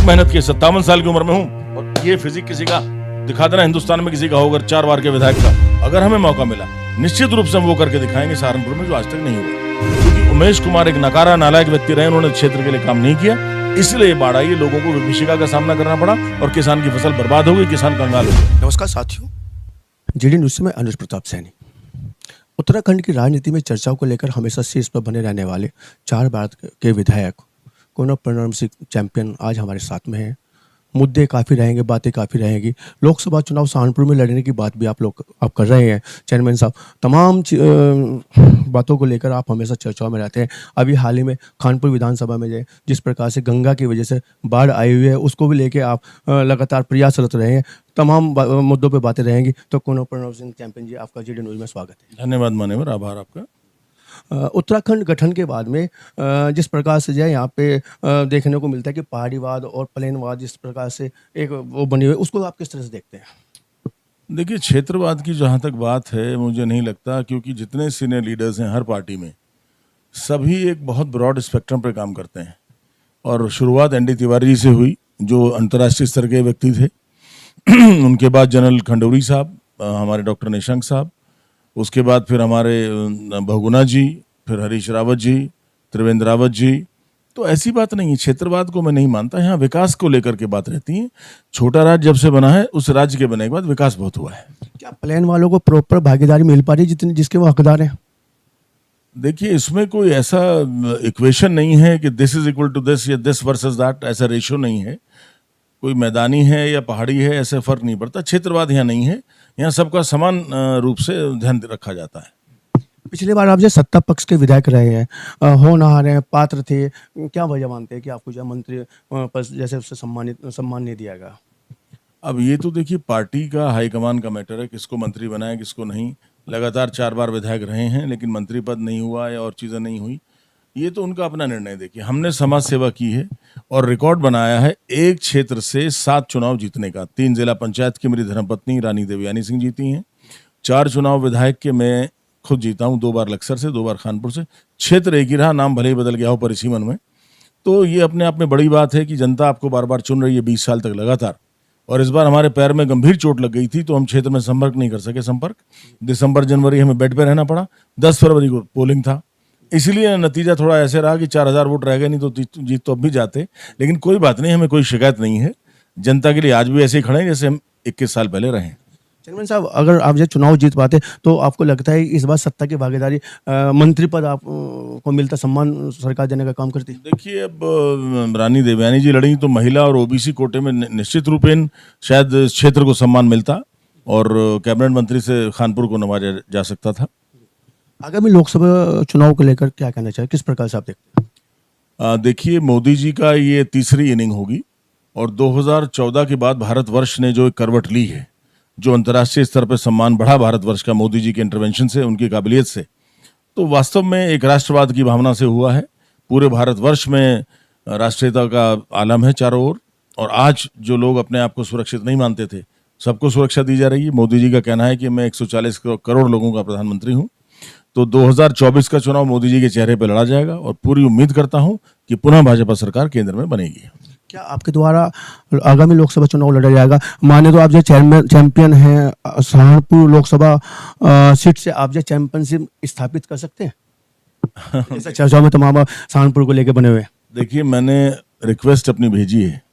मेहनत की, 57 साल की उम्र में हूँ, और ये फिजिक किसी का दिखा देना हिंदुस्तान में किसी का होगा 4 बार के विधायक का, अगर हमें मौका मिला निश्चित रूप से हम वो करके दिखाएंगे सहारनपुर में, जो आज तक नहीं हुआ। क्योंकि उमेश कुमार एक नकारा नालायक व्यक्ति रहे, उन्होंने क्षेत्र के लिए काम नहीं किया, इसलिए बाढ़ आई, लोगों को विभीषिका का सामना करना पड़ा और किसान की फसल बर्बाद हो गई, किसान कंगाल हो गए। नमस्कार साथियों, जीडी न्यूज से मैं अनुज प्रताप सैनी। उत्तराखंड की राजनीति में चर्चाओं को लेकर हमेशा शीर्ष पर बने रहने वाले 4 बार के विधायक कोनप प्रणब सिंह चैंपियन आज हमारे साथ में हैं। मुद्दे काफ़ी रहेंगे, बातें काफ़ी रहेंगी। लोकसभा चुनाव सहारनपुर में लड़ने की बात भी आप कर रहे हैं चेयरमैन साहब। तमाम बातों को लेकर आप हमेशा चर्चाओं में रहते हैं। अभी हाल ही में खानपुर विधानसभा में जिस प्रकार से गंगा की वजह से बाढ़ आई हुई है, उसको भी लेके आप लगातार प्रयासरत रहे हैं। तमाम मुद्दों पर बातें रहेंगी। तो कोनप प्रणब सिंह चैंपियन जी, आपका जीडी न्यूज में स्वागत है। धन्यवाद मान्यवर, आभार आपका। उत्तराखंड गठन के बाद में जिस प्रकार से जो है यहाँ पे देखने को मिलता है कि पहाड़ीवाद और प्लेनवाद जिस प्रकार से एक वो बनी हुई है, उसको आप किस तरह से देखते हैं? देखिए, क्षेत्रवाद की जहाँ तक बात है, मुझे नहीं लगता, क्योंकि जितने सीनियर लीडर्स हैं हर पार्टी में, सभी एक बहुत ब्रॉड स्पेक्ट्रम पर काम करते हैं। और शुरुआत एनडी तिवारी जी से हुई, जो अंतर्राष्ट्रीय स्तर के व्यक्ति थे। उनके बाद जनरल खंडूरी साहब, हमारे डॉक्टर निशंक साहब, उसके बाद फिर हमारे बहुगुणा जी, फिर हरीश रावत जी, त्रिवेंद्र रावत जी। तो ऐसी बात नहीं है, क्षेत्रवाद को मैं नहीं मानता। यहाँ विकास को लेकर के बात रहती है। छोटा राज्य जब से बना है, उस राज्य के बनने के बाद विकास बहुत हुआ है। क्या प्लेन वालों को प्रॉपर भागीदारी मिल पा रही है जिसके वो हकदार हैं? देखिए, इसमें कोई ऐसा इक्वेशन नहीं है कि this is equal to this या दिस वर्सेस दैट, ऐसा रेशियो नहीं है। कोई मैदानी है या पहाड़ी है, ऐसे फर्क नहीं पड़ता। क्षेत्रवाद यहाँ नहीं है, यहाँ सबका समान रूप से ध्यान रखा जाता है। पिछली बार आप जो सत्ता पक्ष के विधायक रहे हैं, होनहार हैं, पात्र थे, क्या वजह मानते हैं कि आपको जो मंत्री पद जैसे उससे सम्मान नहीं दिया गया? अब ये तो देखिए पार्टी का हाईकमान का मैटर है, किसको मंत्री बनाए किसको नहीं। लगातार 4 बार विधायक रहे हैं, लेकिन मंत्री पद नहीं हुआ या और चीज़ें नहीं हुई, ये तो उनका अपना निर्णय। देखिए, हमने समाज सेवा की है और रिकॉर्ड बनाया है एक क्षेत्र से 7 चुनाव जीतने का। 3 जिला पंचायत की मेरी धर्मपत्नी रानी देवयानी सिंह जीती हैं। 4 चुनाव विधायक के मैं खुद जीता हूँ, 2 बार लक्सर से, 2 बार खानपुर से। क्षेत्र एक ही रहा, नाम भले ही बदल गया हो परिसीमन में। तो ये अपने आप में बड़ी बात है कि जनता आपको बार बार चुन रही है 20 साल तक लगातार। और इस बार हमारे पैर में गंभीर चोट लग गई थी, तो हम क्षेत्र में संपर्क नहीं कर सके। दिसंबर जनवरी हमें बेड पे रहना पड़ा। 10 फरवरी को पोलिंग था, इसलिए नतीजा थोड़ा ऐसे रहा कि 4000 वोट रह गए, नहीं तो जीत तो अब भी जाते। लेकिन कोई बात नहीं, हमें कोई शिकायत नहीं है। जनता के लिए आज भी ऐसे ही खड़े हैं जैसे हम 21 साल पहले रहे। चेयरमैन साहब, अगर आप जो चुनाव जीत पाते तो आपको लगता है इस बार सत्ता की भागीदारी, मंत्री पद आप को मिलता, सम्मान सरकार देने का काम करती? देखिए, अब रानी देवयानी जी लड़ी तो महिला और ओबीसी कोटे में निश्चित रूपेण शायद क्षेत्र को सम्मान मिलता और कैबिनेट मंत्री से खानपुर को नवाजा जा सकता था। आगामी लोकसभा चुनाव को लेकर क्या कहना चाहिए, किस प्रकार से आप देखते हैं? देखिए, मोदी जी का ये तीसरी इनिंग होगी और 2014 के बाद भारतवर्ष ने जो एक करवट ली है, जो अंतर्राष्ट्रीय स्तर पर सम्मान बढ़ा भारतवर्ष का मोदी जी के इंटरवेंशन से, उनकी काबिलियत से, तो वास्तव में एक राष्ट्रवाद की भावना से हुआ है। पूरे भारतवर्ष में राष्ट्रीयता का आलम है चारों ओर, और आज जो लोग अपने आप को सुरक्षित नहीं मानते थे, सबको सुरक्षा दी जा रही है। मोदी जी का कहना है कि मैं 140 करोड़ लोगों का प्रधानमंत्री हूँ। तो 2024 का चुनाव मोदी जी के चेहरे पर लड़ा जाएगा और पूरी उम्मीद करता हूं कि पुनः भाजपा सरकार केंद्र में बनेगी। क्या आपके द्वारा आगामी लोकसभा चुनाव लड़ा जाएगा? माने तो आप जो चैंपियन हैं सहारनपुर लोकसभा सीट से, आप जो चैंपियनशिप स्थापित कर सकते हैं? जैसा चर्चा में तमाम सहारनपुर को लेकर बने हुए। देखिए, मैंने रिक्वेस्ट अपनी भेजी है।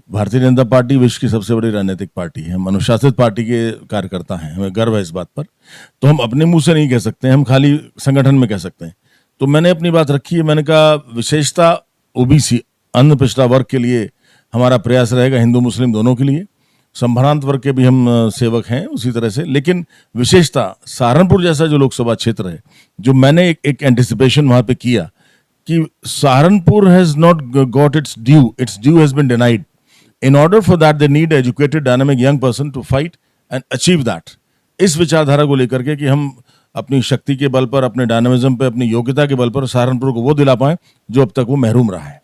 भारतीय जनता पार्टी विश्व की सबसे बड़ी राजनीतिक पार्टी है, हम अनुशासित पार्टी के कार्यकर्ता हैं, हमें गर्व है इस बात पर। तो हम अपने मुंह से नहीं कह सकते, हम खाली संगठन में कह सकते हैं। तो मैंने अपनी बात रखी है। मैंने कहा विशेषता ओबीसी अन्न पिछड़ा वर्ग के लिए हमारा प्रयास रहेगा, हिंदू मुस्लिम दोनों के लिए। संभ्रांत वर्ग के भी हम सेवक हैं उसी तरह से, लेकिन विशेषता सहारनपुर जैसा जो लोकसभा क्षेत्र है, जो मैंने एक एंटिसिपेशन वहां पे किया कि Saharanpur has not got its due has been denied. In order for that, they need educated, dynamic young person to fight and achieve that. इस विचारधारा को लेकर के कि हम अपनी शक्ति के बल पर, अपने डायनामिज्म पे, अपनी योग्यता के बल पर सहारनपुर को वो दिला पाएं जो अब तक वो महरूम रहा है।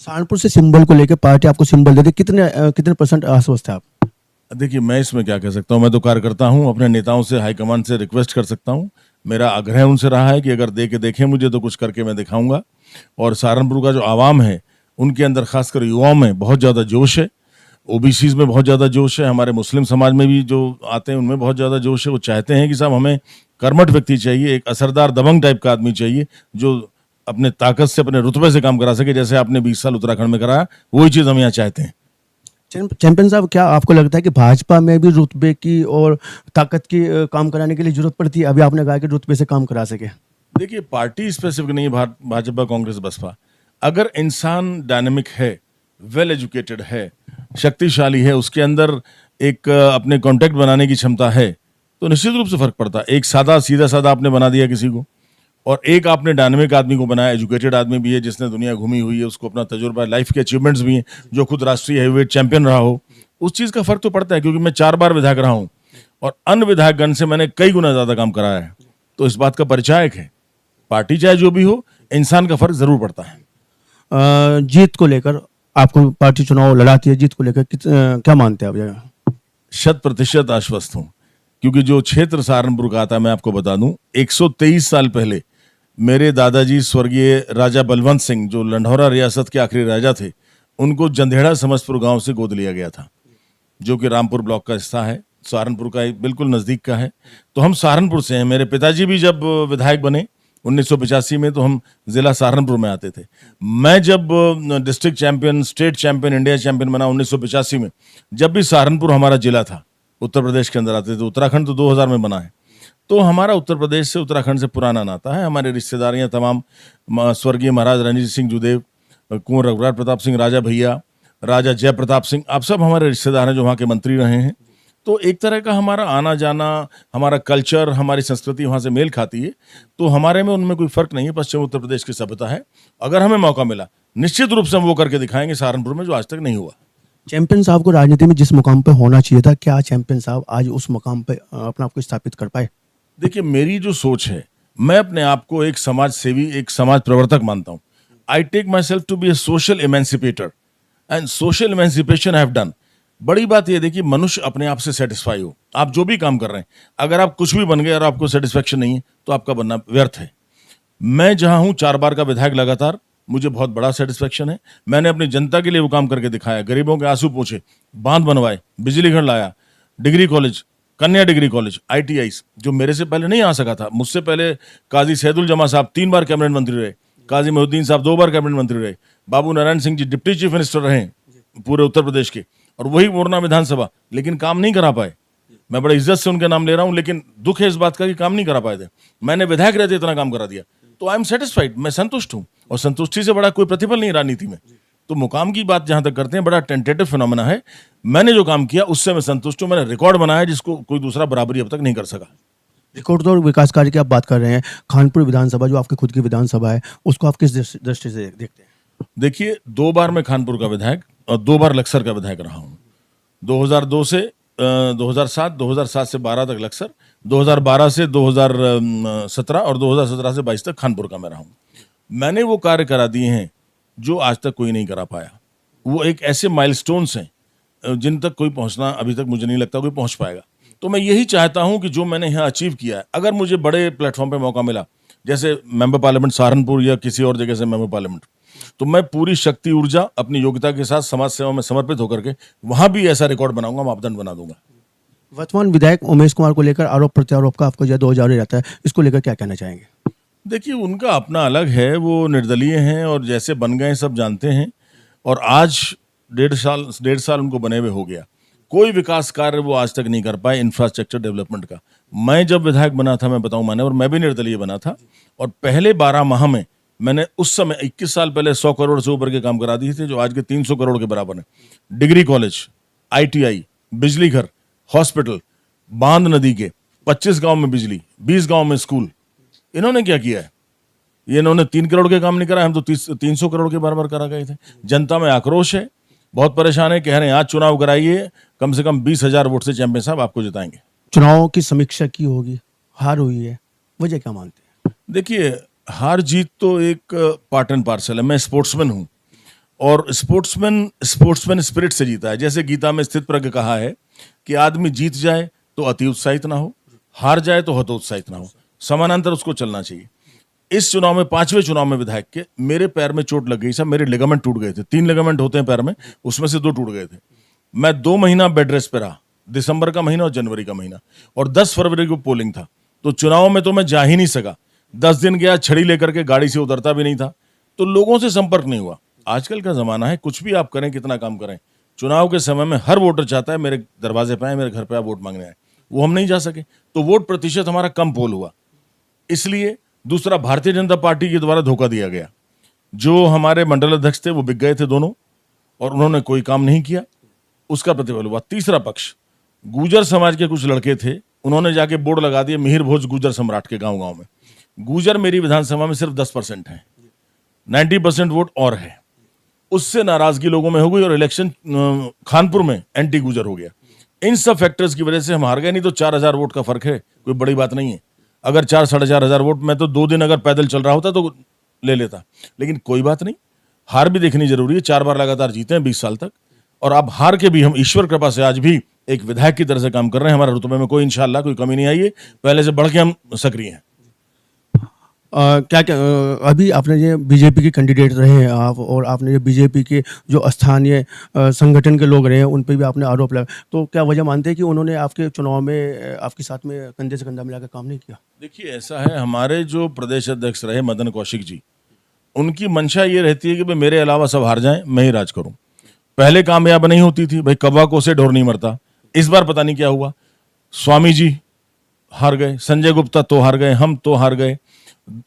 सहारनपुर से सिंबल को लेकर पार्टी आपको सिंबल देती, कितने % आश्वस्त है आप? देखिए, मैं इसमें क्या कह सकता हूँ, मैं तो कार्यकर्ता हूँ, अपने नेताओं से, हाईकमान से रिक्वेस्ट कर सकता हूँ। मेरा आग्रह उनसे रहा है कि अगर दे के देखें मुझे तो कुछ करके मैं दिखाऊंगा। और सहारनपुर का जो आवाम है उनके अंदर खासकर युवाओं में बहुत ज़्यादा जोश है, ओबीसीज में बहुत ज़्यादा जोश है, हमारे मुस्लिम समाज में भी जो आते हैं उनमें बहुत ज़्यादा जोश है। वो चाहते हैं कि साहब हमें कर्मठ व्यक्ति चाहिए, एक असरदार दबंग टाइप का आदमी चाहिए जो अपने ताकत से अपने रुतबे से काम करा सके, जैसे आपने 20 साल उत्तराखंड में कराया, वही चीज़ हम यहाँ चाहते हैं। चैंपियन साहब, क्या आपको लगता है कि भाजपा में भी रुतबे की और ताकत की काम कराने के लिए जरूरत पड़ती है? अभी आपने कहा कि रुतबे से काम करा सके। देखिए, पार्टी स्पेसिफिक नहीं है भाजपा कांग्रेस बसपा। अगर इंसान डायनेमिक है, वेल एजुकेटेड है, शक्तिशाली है, उसके अंदर एक अपने कांटेक्ट बनाने की क्षमता है, तो निश्चित रूप से फर्क पड़ता है। एक सादा सीधा साधा आपने बना दिया किसी को, और एक आपने डायनेमिक आदमी को बनाया, एजुकेटेड आदमी भी है, जिसने दुनिया घूमी हुई है, उसको अपना तजुर्बा, लाइफ के अचीवमेंट्स भी हैं, जो खुद राष्ट्रीय हेवीवेट चैंपियन रहा हो, उस चीज़ का फर्क तो पड़ता है। क्योंकि मैं 4 बार विधायक रहा हूँ और अन्य विधायकगण से मैंने कई गुना ज़्यादा काम कराया है, तो इस बात का परिचायक है। पार्टी चाहे जो भी हो, इंसान का फर्क जरूर पड़ता है। जीत को लेकर आपको पार्टी चुनाव लड़ाती है, जीत को लेकर क्या मानते हैं आप? 100% आश्वस्त हूँ, क्योंकि जो क्षेत्र सहारनपुर का आता है, मैं आपको बता दूं, 123 साल पहले मेरे दादाजी स्वर्गीय राजा बलवंत सिंह, जो लंढौरा रियासत के आखिरी राजा थे, उनको जंधेड़ा समस्तपुर गांव से गोद लिया गया था, जो कि रामपुर ब्लॉक का हिस्सा है, सहारनपुर का बिल्कुल नज़दीक का है। तो हम सहारनपुर से हैं। मेरे पिताजी भी जब विधायक बने 1985 में, तो हम ज़िला सहारनपुर में आते थे। मैं जब district champion, state champion, India champion बना 1985 में, जब भी सहारनपुर हमारा जिला था, उत्तर प्रदेश के अंदर आते थे। उत्तराखंड तो 2000 में बना है। तो हमारा उत्तर प्रदेश से, उत्तराखंड से पुराना नाता है। हमारे रिश्तेदारियां तमाम, स्वर्गीय महाराज रणजीत सिंह जुदेव, कुंवर रघुराज प्रताप सिंह राजा भैया, राजा जय प्रताप सिंह, आप सब हमारे रिश्तेदार हैं जो वहाँ के मंत्री रहे हैं। तो एक तरह का हमारा आना जाना, हमारा कल्चर, हमारी संस्कृति वहाँ से मेल खाती है। तो हमारे में उनमें कोई फर्क नहीं है। पश्चिम उत्तर प्रदेश की सभ्यता है। अगर हमें मौका मिला, निश्चित रूप से हम वो करके दिखाएंगे सहारनपुर में, जो आज तक नहीं हुआ। चैंपियन साहब को राजनीति में जिस मुकाम पे होना चाहिए था, क्या चैंपियन साहब आज उस मुकाम पे अपने आप को स्थापित कर पाए? देखिए, मेरी जो सोच है, मैं अपने आप को एक समाज सेवी, एक समाज प्रवर्तक मानता हूँ। I take my self to be a social emancipator, and social emancipation I have done. बड़ी बात यह देखिए, मनुष्य अपने आप से सेटिस्फाई हो। आप जो भी काम कर रहे हैं, अगर आप कुछ भी बन गए और आपको सेटिस्फेक्शन नहीं है, तो आपका बनना व्यर्थ है। मैं जहां हूं, 4 बार का विधायक लगातार, मुझे बहुत बड़ा सेटिस्फेक्शन है। मैंने अपनी जनता के लिए वो काम करके दिखाया, गरीबों के आंसू पोंछे, बांध बनवाए, बिजली घर लाया, डिग्री कॉलेज, कन्या डिग्री कॉलेज, ITI, जो मेरे से पहले नहीं आ सका था। मुझसे पहले काजी सैदुल जमा साहब 3 बार कैबिनेट मंत्री रहे, काजी मोहुद्दीन साहब 2 बार कैबिनेट मंत्री रहे, बाबू Narayan Singh ji deputy chief minister रहे पूरे उत्तर प्रदेश के, और वही मोरना विधानसभा, लेकिन काम नहीं करा पाए। मैं बड़े इज्जत से उनके नाम ले रहा हूं, लेकिन दुख है इस बात का कि काम नहीं करा पाए थे। मैंने विधायक रहते इतना काम करा दिया, तो आई एम सेटिस्फाइड, मैं संतुष्ट हूं। और संतुष्टि से बड़ा कोई प्रतिफल नहीं राजनीति में। तो मुकाम की बात जहां तक करते हैं, बड़ा टेंटेटिव फिनोमेना है। मैंने जो काम किया उससे मैं संतुष्ट हूं। मैंने रिकॉर्ड बनाया जिसको कोई दूसरा बराबरी अब तक नहीं कर सका। रिकॉर्ड तो विकास कार्य की आप बात कर रहे हैं, खानपुर विधानसभा जो आपकी खुद की विधानसभा है, उसको आप किस दृष्टि से देखते हैं? देखिए, 2 बार मैं खानपुर का विधायक और 2 बार लक्सर का विधायक रहा हूँ। 2002 से 2007, 2007 से 12 तक लक्सर, 2012 से 2017 और 2017 से 22 तक खानपुर का मैं रहा हूँ। मैंने वो कार्य करा दिए हैं जो आज तक कोई नहीं करा पाया। वो एक ऐसे माइलस्टोन्स हैं जिन तक कोई पहुंचना अभी तक मुझे नहीं लगता कोई पहुंच पाएगा। तो मैं यही चाहता हूं कि जो मैंने यहाँ अचीव किया है, अगर मुझे बड़े प्लेटफॉर्म पे मौका मिला, जैसे मेंबर पार्लियामेंट सहारनपुर या किसी और जगह से मेंबर पार्लियामेंट, तो मैं पूरी शक्ति ऊर्जा अपनी योग्यता के साथ समाज सेवा में समर्पित होकर के वहां भी ऐसा रिकॉर्ड बनाऊंगा, मापदंड बना दूंगा। वर्तमान विधायक उमेश कुमार को लेकर आरोप प्रत्यारोप का आपको जो 2000 रहता है, इसको लेकर क्या कहना चाहेंगे? देखिए, उनका अपना अलग है, वो निर्दलीय हैं और जैसे बन गए सब जानते हैं। और आज 1.5 साल उनको बने हुए हो गया, कोई विकास कार्य वो आज तक नहीं कर पाए इंफ्रास्ट्रक्चर डेवलपमेंट का। मैं जब विधायक बना था, मैं बताऊं माने, और मैं भी निर्दलीय बना था, और पहले 12 माह में मैंने उस समय 21 साल पहले 100 करोड़ से ऊपर के काम करा दिए थे, जो आज के 300 करोड़ के बराबर है। डिग्री कॉलेज, ITI, बिजली घर, हॉस्पिटल, बांध नदी के 25 गांव में बिजली, 20 गांव में स्कूल। इन्होंने क्या किया है? ये इन्होंने 3 करोड़ के काम नहीं करा, हम तो 300 करोड़ के बराबर करा गए थे। जनता में आक्रोश है, बहुत परेशान है, कह रहे हैं आज चुनाव कराइए, कम से कम 20,000 वोट से चैंपियन साहब आपको जिताएंगे। चुनाव की समीक्षा की होगी, हार हुई है, वजह क्या मानते हैं? देखिए, हार जीत तो एक पार्ट एंड पार्सल है। मैं स्पोर्ट्समैन हूं, और स्पोर्ट्समैन स्पिरिट से जीता है। जैसे गीता में स्थित प्रज्ञ कहा है कि आदमी जीत जाए तो अति उत्साहित ना हो, हार जाए तो हतोत्साहित ना हो, समानांतर उसको चलना चाहिए। इस चुनाव में 5वें चुनाव में विधायक के मेरे पैर में चोट लग गई साहब, मेरे लिगामेंट टूट गए थे। 3 लिगामेंट होते हैं पैर में, उसमें से 2 टूट गए थे। मैं 2 महीना बेड रेस्ट पे रहा, दिसंबर का महीना और जनवरी का महीना, और 10 फरवरी को पोलिंग था। तो चुनाव में तो मैं जा ही नहीं सका। 10 दिन गया, छड़ी लेकर के गाड़ी से उतरता भी नहीं था, तो लोगों से संपर्क नहीं हुआ। आजकल का जमाना है, कुछ भी आप करें, कितना काम करें, चुनाव के समय में हर वोटर चाहता है मेरे दरवाजे पे आए, मेरे घर पे आप वोट मांगने आए। वो हम नहीं जा सके, तो वोट प्रतिशत हमारा कम पोल हुआ। इसलिए दूसरा, भारतीय जनता पार्टी के द्वारा धोखा दिया गया। जो हमारे मंडल अध्यक्ष थे वो बिक गए थे दोनों, और उन्होंने कोई काम नहीं किया, उसका प्रतिफल हुआ। तीसरा पक्ष, गुर्जर समाज के कुछ लड़के थे, उन्होंने जाके बोर्ड लगा दिए मिहिर भोज गुर्जर सम्राट के गांव गांव में। गुर्जर मेरी विधानसभा में सिर्फ 10% है, 90% वोट और है। उससे नाराजगी लोगों में हो गई और इलेक्शन खानपुर में एंटी गुर्जर हो गया। इन सब फैक्टर्स की वजह से हम हार गए। नहीं तो 4000 वोट का फर्क है, कोई बड़ी बात नहीं है। अगर 4-4.5 वोट, मैं तो 2 दिन अगर पैदल चल रहा होता तो ले लेता, लेकिन कोई बात नहीं, हार भी देखनी जरूरी है। 4 बार लगातार जीते हैं 20 साल तक, और अब हार के भी हम ईश्वर कृपा से आज भी एक विधायक की तरह से काम कर रहे हैं। हमारे रुतबे में कोई इंशाल्लाह कोई कमी नहीं आई है, पहले से बढ़ के हम सक्रिय हैं। क्या क्या अभी आपने ये बीजेपी के कैंडिडेट रहे हैं आप, और आपने ये बीजेपी के जो स्थानीय संगठन के लोग रहे हैं उन पे भी आपने आरोप लगाया, तो क्या वजह मानते हैं कि उन्होंने आपके चुनाव में आपके साथ में कंधे से कंधा मिलाकर काम नहीं किया? देखिए, ऐसा है, हमारे जो प्रदेश अध्यक्ष रहे मदन कौशिक जी, उनकी मंशा ये रहती है कि भाई मेरे अलावा सब हार जाएं, मैं ही राज करूं। पहले कामयाब नहीं होती थी, भाई कौवा को से ढोर नहीं मरता। इस बार पता नहीं क्या हुआ, स्वामी जी हार गए, संजय गुप्ता तो हार गए, हम तो हार गए,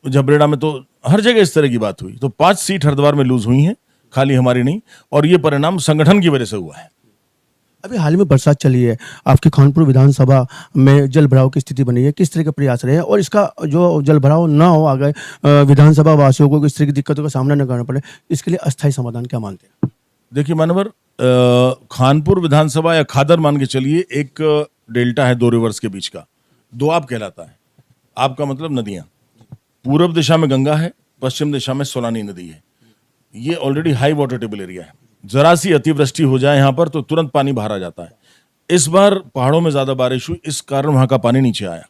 झबरेड़ा में तो हर जगह इस तरह की बात हुई। तो 5 सीट हरिद्वार में लूज हुई हैं, खाली हमारी नहीं, और ये परिणाम संगठन की वजह से हुआ है। अभी हाल में बरसात चली है, आपकी खानपुर विधानसभा में जल भराव की स्थिति बनी है, किस तरह के प्रयास रहे हैं, और इसका जो जल भराव ना हो आगे विधानसभा वासियों को इस तरह की दिक्कतों का सामना न करना पड़े, इसके लिए अस्थायी समाधान क्या मानते हैं? देखिए मानवर, खानपुर विधानसभा या खादर मान के चलिए, एक डेल्टा है 2 रिवर्स के बीच का, दोआब कहलाता है। आपका मतलब नदियां, पूर्व दिशा में गंगा है, पश्चिम दिशा में सोलानी नदी है। ये already high water table area है। जरा सी अतिवृष्टि हो जाए यहाँ पर तो तुरंत पानी बाहर आ जाता है। इस बार पहाड़ों में ज्यादा बारिश हुई, इस कारण वहां का पानी नीचे आया,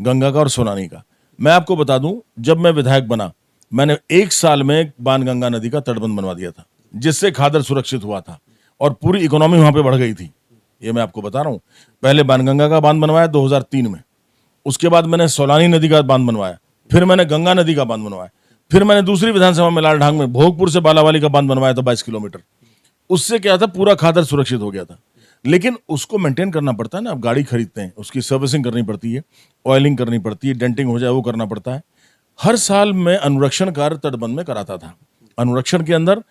गंगा का और सोलानी का। मैं आपको बता दूं, जब मैं विधायक बना, मैंने 1 साल में बाणगंगा नदी का तटबंध बनवा दिया था, जिससे खादर सुरक्षित हुआ था और पूरी इकोनॉमी वहां पे बढ़ गई थी। ये मैं आपको बता रहा हूं। पहले बाणगंगा का बांध बनवाया 2003 में, उसके बाद मैंने सोलानी नदी का बांध बनवाया, फिर मैंने गंगा नदी का बांध बनवाया, फिर मैंने दूसरी विधानसभा में लालढांग में भोगपुर से बालावाली का बांध बनवाया था 22 किलोमीटर। उससे क्या था, पूरा खादर सुरक्षित हो गया था। लेकिन उसको मेंटेन करना पड़ता है ना, आप गाड़ी खरीदते हैं, उसकी सर्विसिंग करनी पड़ती है, ऑयलिंग करनी पड़ती है, डेंटिंग हो जाए वो करना पड़ता है। हर साल मैं अनुरक्षण कार्य तटबंध में कराता था। अनुरक्षण के अंदर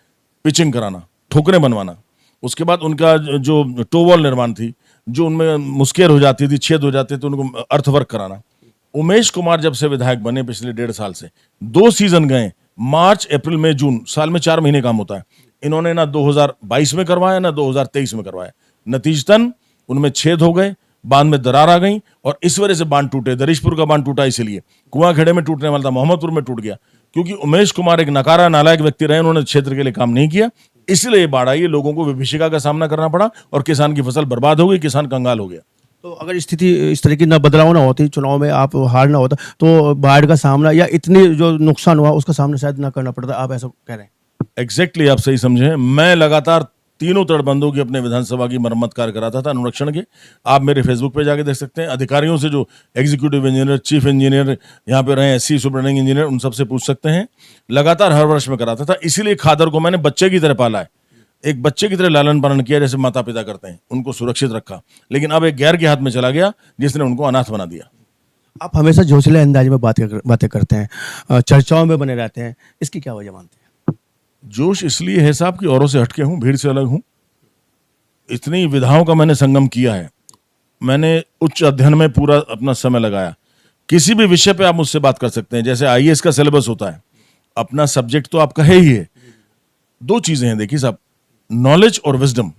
पिचिंग कराना, ठोकरें बनवाना, उसके बाद उनका जो टोवॉल निर्माण थी, जो उनमें मुस्केर हो जाती थी, छेद हो जाते थे, उनको अर्थवर्क कराना। उमेश कुमार जब से विधायक बने पिछले 1.5 साल से 2 सीजन गए, मार्च, अप्रैल, मई, जून, साल में 4 महीने काम होता है। इन्होंने ना 2022 में करवाया ना 2023 में करवाया। नतीजतन उनमें छेद हो गए, बांध में दरार आ गई, और इस वजह से बांध टूटे। दरिशपुर का बांध टूटा इसलिए, कुआंखेड़े में टूटने वाला था, मोहम्मदपुर में टूट गया, क्योंकि उमेश कुमार एक नकारा नालायक व्यक्ति रहे, उन्होंने क्षेत्र के लिए काम नहीं किया, इसलिए बाढ़ आई। लोगों को विभीषिका का सामना करना पड़ा और किसान की फसल बर्बाद हो गई, किसान कंगाल हो गया। तो अगर स्थिति इस तरह की ना बदलाव ना होती, चुनाव में आप हार ना होता, तो बाढ़ का सामना या इतनी जो नुकसान हुआ उसका सामना शायद ना करना पड़ता, आप ऐसा कह रहे हैं? एग्जैक्टली, आप सही समझे। मैं लगातार 3 तटबंधों की अपने विधानसभा की मरम्मत कार्य कराता था, अनुरक्षण के। आप मेरे फेसबुक पे जाके देख सकते हैं। अधिकारियों से, जो एग्जीक्यूटिव इंजीनियर, चीफ इंजीनियर यहाँ पे रहे, एससी सुपरिटेंडिंग इंजीनियर, उन सबसे पूछ सकते हैं। लगातार हर वर्ष में कराता था। इसीलिए खादर को मैंने बच्चे की तरह पाला है, एक बच्चे की तरह लालन पालन किया, जैसे माता पिता करते हैं, उनको सुरक्षित रखा। लेकिन अब एक गैर के हाथ में चला गया, जिसने उनको अनाथ बना दिया। आप हमेशा जोशीले अंदाज में बातें करते हैं, चर्चाओं में बने रहते हैं, इसकी क्या वजह मानते हैं? जोश इसलिए है साहब कि औरों से हटके हूं, भीड़ से अलग हूं। इतनी विधाओं का मैंने संगम किया है, मैंने उच्च अध्ययन में पूरा अपना समय लगाया। किसी भी विषय पे आप मुझसे बात कर सकते हैं। जैसे आईएएस का सिलेबस होता है, अपना सब्जेक्ट तो आपका है ही है। 2 चीजें हैं, देखिए साहब, नॉलेज और विजडम।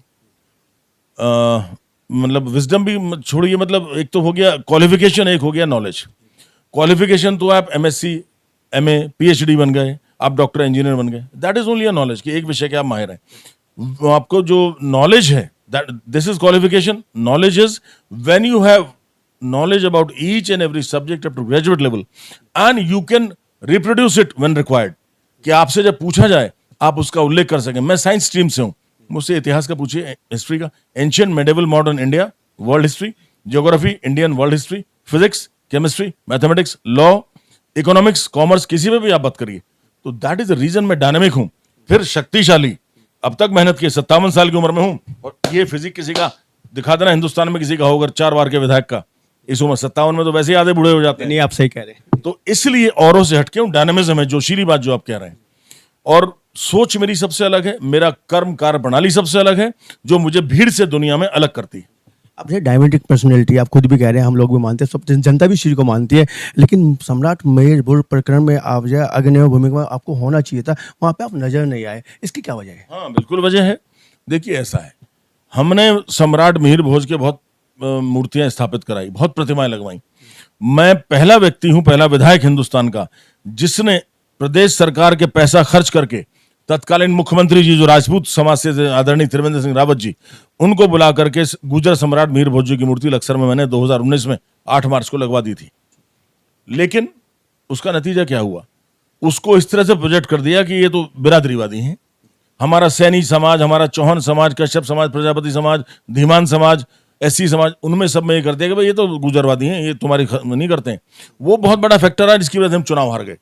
मतलब विजडम भी छोड़िए, मतलब एक तो हो गया क्वालिफिकेशन, एक हो गया नॉलेज। क्वालिफिकेशन तो आप एमएससी, एमए, पीएचडी बन गए, आप डॉक्टर, इंजीनियर बन गए, that is only a knowledge, कि एक विषय के आप माहिर हैं। आपको जो नॉलेज है, that this is qualification. Knowledge is when you have knowledge about each and every subject up to graduate level, and you can reproduce it when required, कि आपसे जब पूछा जाए आप उसका उल्लेख कर सकें। मैं साइंस स्ट्रीम से हूं, मुझसे इतिहास का पूछिए, हिस्ट्री का, ancient, medieval, modern India, world history, geography, Indian world history, physics, chemistry, mathematics, law, economics, commerce, किसी में भी आप बात करिए। तो दैट इज द रीजन मैं डायनामिक हूं, फिर शक्तिशाली। अब तक मेहनत की, 57 साल की उम्र में हूं, और ये फिजिक किसी का दिखा देना हिंदुस्तान में, किसी का होगा 4 बार के विधायक का, इस उम्र 57 में तो वैसे ही आधे बूढ़े हो जाते हैं। नहीं, आप सही कह रहे हैं। तो इसलिए औरों से हटके हूं, डायनेमिज्म है, जोशीली बात जो आप कह रहे हैं। और सोच मेरी सबसे अलग है, मेरा कर्म कार्य प्रणाली सबसे अलग है, जो मुझे भीड़ से दुनिया में अलग करती है। अब ये डायमेंटिक पर्सनैलिटी आप खुद भी कह रहे हैं, हम लोग भी मानते हैं, सब जनता भी इस चीज़ को मानती है, लेकिन सम्राट मेहरपुर प्रकरण में आप जो अग्रणी भूमिका में आपको होना चाहिए था, वहाँ पे आप नजर नहीं आए, इसकी क्या वजह है? हाँ, बिल्कुल वजह है। देखिए ऐसा है, हमने सम्राट मिहिर भोज के बहुत मूर्तियां स्थापित कराई, बहुत प्रतिमाएं लगवाई। मैं पहला व्यक्ति हूं, पहला विधायक हिंदुस्तान का, जिसने प्रदेश सरकार के पैसा खर्च करके तत्कालीन मुख्यमंत्री जी जो राजपूत समाज से थे, आदरणीय त्रिवेंद्र सिंह रावत जी, उनको बुला करके गुजर सम्राट मिहिर भोज जी की मूर्ति लक्सर में मैंने 2019 में 8 मार्च को लगवा दी थी। लेकिन उसका नतीजा क्या हुआ? उसको इस तरह से प्रोजेक्ट कर दिया कि ये तो बिरादरीवादी हैं। हमारा सैनी समाज, हमारा चौहान समाज, कश्यप समाज, प्रजापति समाज, धीमान समाज, एससी समाज, उनमें सब में ये करते हैं कि भाई ये तो गुजरवादी हैं, ये तुम्हारी नहीं करते हैं। वो बहुत बड़ा फैक्टर है जिसकी वजह से हम चुनाव हार गए।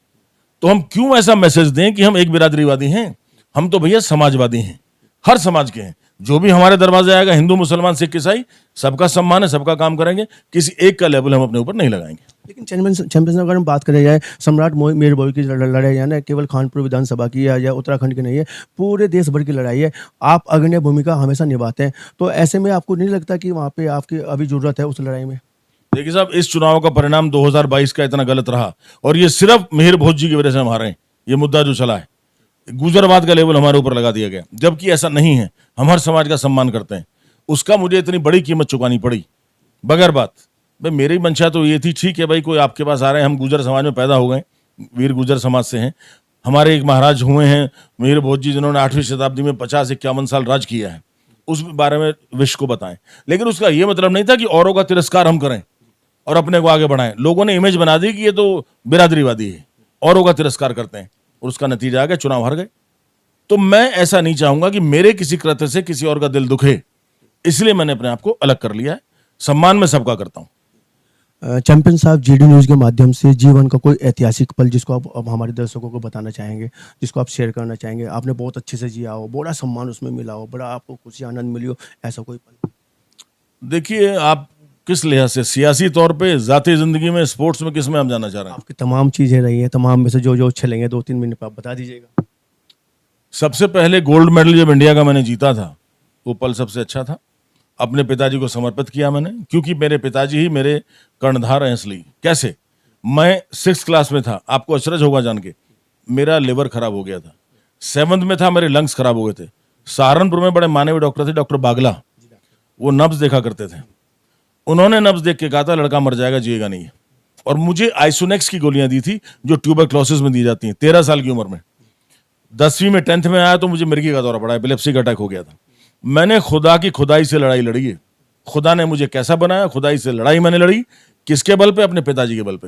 तो हम क्यों ऐसा मैसेज दें कि हम एक बिरादरीवादी हैं? हम तो भैया समाजवादी हैं, हर समाज के हैं। जो भी हमारे दरवाजे आएगा, हिंदू, मुसलमान, सिख, ईसाई, सबका सम्मान है, सबका काम करेंगे, किसी एक का लेवल हम अपने ऊपर नहीं लगाएंगे। लेकिन चैंपियंस अगर हम बात करें जाए, सम्राट मेहरभोज की लड़ाई है ना, केवल कानपुर विधानसभा की या उत्तराखंड की नहीं है, पूरे देश भर की लड़ाई है। आप अग्रणी भूमिका हमेशा निभाते हैं, तो ऐसे में आपको नहीं लगता कि वहाँ पे आपकी अभी जरूरत है उस लड़ाई में? देखिए साहब, इस चुनाव का परिणाम 2022 का इतना गलत रहा, और ये सिर्फ मिहिर भोज जी की वजह से हम हारे हैं। ये मुद्दा जो चला है, गुजरवाद का लेवल हमारे ऊपर लगा दिया गया, जबकि ऐसा नहीं है। हम हर समाज का सम्मान करते हैं। उसका मुझे इतनी बड़ी कीमत चुकानी पड़ी बगैर बात। भाई मेरी मंशा तो ये थी, ठीक है भाई, कोई आपके पास आ रहे हैं, हम गुजर समाज में पैदा हो गए, वीर गुजर समाज से हैं। हमारे एक महाराज हुए हैं मिहिर भोज जी, जिन्होंने 8वीं शताब्दी में 50-51 साल राज किया है, उस बारे में विश्व को बताएं। लेकिन उसका ये मतलब नहीं था कि औरों का तिरस्कार हम करें और अपने को आगे बढ़ाएं। लोगों ने इमेज बना दी कि ये तो बिरादरीवादी है, औरों का तिरस्कार करते हैं, और उसका नतीजा आ गया, चुनाव हार गए। तो मैं ऐसा नहीं चाहूंगा कि मेरे किसी कृत्य से किसी और का दिल दुखे, इसलिए मैंने अपने आप को अलग कर लिया है। सम्मान में सबका करता हूं। चैंपियन साहब, जीडी न्यूज़ के माध्यम से जीवन का कोई ऐतिहासिक पल जिसको आप अब हमारे दर्शकों को बताना चाहेंगे, जिसको आप शेयर करना चाहेंगे, आपने बहुत अच्छे से जिया हो, बड़ा सम्मान उसमें मिला हो, बड़ा आपको खुशी आनंद मिली हो, ऐसा कोई पल? देखिए, आप किस लिहाज से, सियासी तौर पे, जाती जिंदगी में, स्पोर्ट्स में, किस में आप जानना चाह रहे हैं? आपकी तमाम चीज़ें रही हैं, तमाम में से जो अच्छे लगे, 2-3 मिनट आप बता दीजिएगा। सबसे पहले गोल्ड मेडल जब इंडिया का मैंने जीता था, वो पल सबसे अच्छा था। अपने पिताजी को समर्पित किया मैंने, क्योंकि मेरे पिताजी ही मेरे कर्णधार हैं। इसलिए कैसे, मैं 6th क्लास में था, आपको अचरज होगा जान के, मेरा लिवर खराब हो गया था। 7th में था, मेरे लंग्स खराब हो गए थे। सहारनपुर में बड़े माने हुए डॉक्टर थे, डॉक्टर बागला, वो नब्ज देखा करते थे। उन्होंने नब्ज देख के कहा था लड़का मर जाएगा, जिएगा नहीं। और मुझे आइसोनेक्स की गोलियां दी थी, जो ट्यूबरक्लोसिस में दी जाती हैं, 13 साल की उम्र में। 10वीं में 10th में आया तो मुझे मिर्गी का दौरा पड़ा, एपिलेप्सी का अटैक हो गया था। मैंने खुदा की खुदाई से लड़ाई लड़ी है। खुदा ने मुझे कैसा बनाया, खुदाई से लड़ाई मैंने लड़ी। किसके बल पे? अपने पिताजी के बल पे।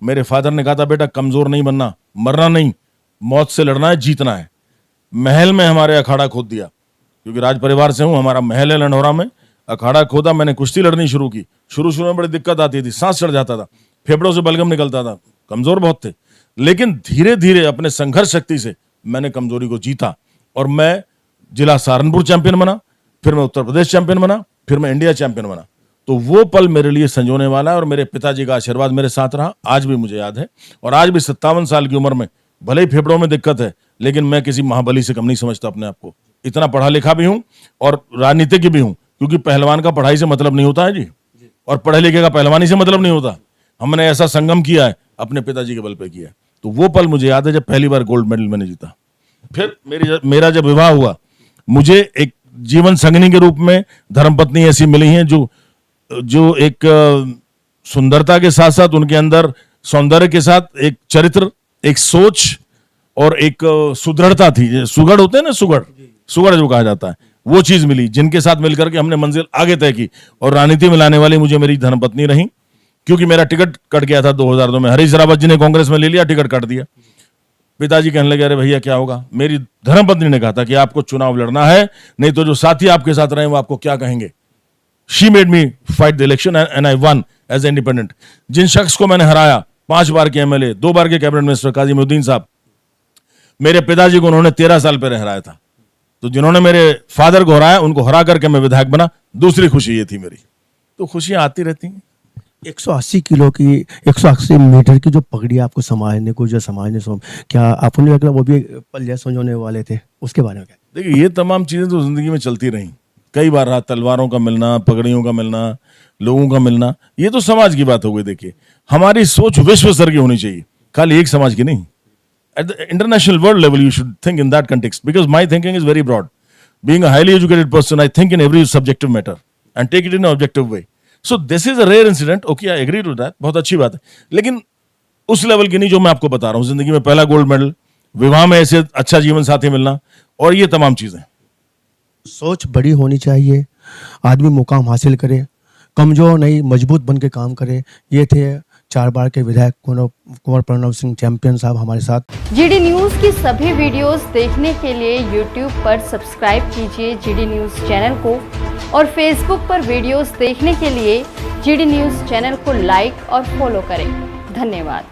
मेरे फादर ने कहा था, बेटा कमजोर नहीं बनना, मरना नहीं, मौत से लड़ना है, जीतना है। महल में हमारे अखाड़ा खोद दिया, क्योंकि राज परिवार से हूं, हमारा महल है लंढौरा में। अखाड़ा खोदा, मैंने कुश्ती लड़नी शुरू की। शुरू में बड़ी दिक्कत आती थी, सांस चढ़ जाता था, फेफड़ों से बलगम निकलता था, कमजोर बहुत थे। लेकिन धीरे धीरे अपने संघर्ष शक्ति से मैंने कमजोरी को जीता, और मैं जिला सहारनपुर चैंपियन बना, फिर मैं उत्तर प्रदेश चैंपियन बना, फिर मैं इंडिया चैंपियन बना। तो वो पल मेरे लिए संजोने वाला है, और मेरे पिताजी का आशीर्वाद मेरे साथ रहा, आज भी मुझे याद है। और आज भी 57 साल की उम्र में, भले ही फेफड़ों में दिक्कत है, लेकिन मैं किसी महाबली से कम नहीं समझता अपने आप को। इतना पढ़ा लिखा भी हूं और राजनीतिज्ञ भी हूं, क्योंकि पहलवान का पढ़ाई से मतलब नहीं होता है जी, और पढ़े लिखे का पहलवानी से मतलब नहीं होता। हमने ऐसा संगम किया है, अपने पिताजी के बल पे किया है। तो वो पल मुझे याद है जब पहली बार गोल्ड मेडल मैंने जीता। फिर मेरा जब विवाह हुआ, मुझे एक जीवन संगिनी के रूप में धर्मपत्नी ऐसी मिली हैं जो एक सुंदरता के साथ साथ, उनके अंदर सौंदर्य के साथ एक चरित्र, एक सोच और एक सुदृढ़ता थी। सुगढ़ होते हैं ना, सुगढ़ जो कहा जाता है, वो चीज मिली, जिनके साथ मिलकर के हमने मंजिल आगे तय की। और राजनीति में लाने वाली मुझे मेरी धर्मपत्नी रही, क्योंकि मेरा टिकट कट गया था 2002 में। हरीश रावत जी ने कांग्रेस में ले लिया, टिकट काट दिया। पिताजी कहने लगे अरे भैया क्या होगा। मेरी धर्मपत्नी ने कहा था कि आपको चुनाव लड़ना है, नहीं तो जो साथी आपके साथ रहे वो आपको क्या कहेंगे। She made me fight the election and I won as independent. जिन शख्स को मैंने हराया, 5 बार के एमएलए, 2 बार के कैबिनेट मिनिस्टर काजीमुद्दीन साहब, मेरे पिताजी को उन्होंने 13 साल पहले हराया था। तो जिन्होंने मेरे फादर को हराया, उनको हरा करके मैं विधायक बना। दूसरी खुशी ये थी मेरी। तो खुशियां आती रहती हैं। 180 किलो की 180 मीटर की जो पगड़ी आपको संभालने को, जो समाजने क्या आपको नहीं लग रहा वो भी पल्ले समझाने वाले थे? उसके बारे में क्या? देखिए, ये तमाम चीजें तो जिंदगी में चलती रहीं। कई बार रहा, तलवारों का मिलना, पगड़ियों का मिलना, लोगों का मिलना, ये तो समाज की बात हो गई। देखिए, हमारी सोच विश्व स्तर की होनी चाहिए, खाली एक समाज की नहीं। At the international world level, you should think in that context, because my thinking is very broad. Being a highly educated person, I think in every subjective matter and take it in an objective way. So this is a rare incident. Okay, I agree to that. बहुत अच्छी बात है, लेकिन उस level की नहीं जो मैं आपको बता रहा हूँ। जिंदगी में पहला गोल्ड मेडल, विवाह में ऐसे अच्छा जीवन साथी मिलना, और ये तमाम चीजें। सोच बड़ी होनी चाहिए, आदमी मुकाम हासिल करे, कमजोर नहीं मजबूत बन के काम करे। ये थे 4 बार के विधायक कुंवर प्रणव सिंह चैंपियन साहब हमारे साथ। जीडी न्यूज की सभी वीडियोस देखने के लिए यूट्यूब पर सब्सक्राइब कीजिए जीडी न्यूज चैनल को, और फेसबुक पर वीडियोस देखने के लिए जीडी न्यूज चैनल को लाइक और फॉलो करें। धन्यवाद।